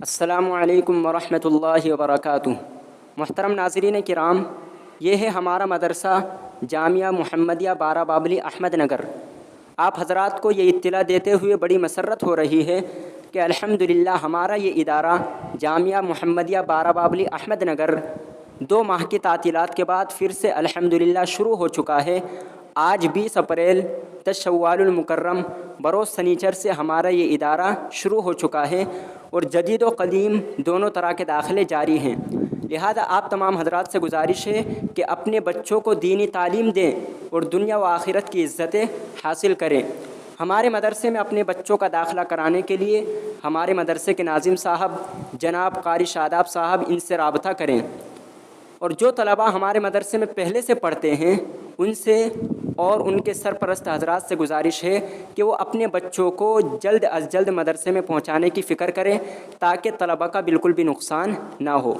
السلام علیکم ورحمۃ اللہ وبرکاتہ۔ محترم ناظرین کرام، یہ ہے ہمارا مدرسہ جامعہ محمدیہ بارہ بابلی احمد نگر۔ آپ حضرات کو یہ اطلاع دیتے ہوئے بڑی مسرت ہو رہی ہے کہ الحمدللہ ہمارا یہ ادارہ جامعہ محمدیہ بارہ بابلی احمد نگر 2 ماہ کی تعطیلات کے بعد پھر سے الحمدللہ شروع ہو چکا ہے۔ آج 20 اپریل شوال المکرم بروز سنیچر سے ہمارا یہ ادارہ شروع ہو چکا ہے اور جدید و قدیم دونوں طرح کے داخلے جاری ہیں۔ لہذا آپ تمام حضرات سے گزارش ہے کہ اپنے بچوں کو دینی تعلیم دیں اور دنیا و آخرت کی عزتیں حاصل کریں۔ ہمارے مدرسے میں اپنے بچوں کا داخلہ کرانے کے لیے ہمارے مدرسے کے ناظم صاحب جناب قاری شاداب صاحب ان سے رابطہ کریں، اور جو طلباء ہمارے مدرسے میں پہلے سے پڑھتے ہیں ان سے اور ان کے سرپرست حضرات سے گزارش ہے کہ وہ اپنے بچوں کو جلد از جلد مدرسے میں پہنچانے کی فکر کریں تاکہ طلباء کا بالکل بھی نقصان نہ ہو۔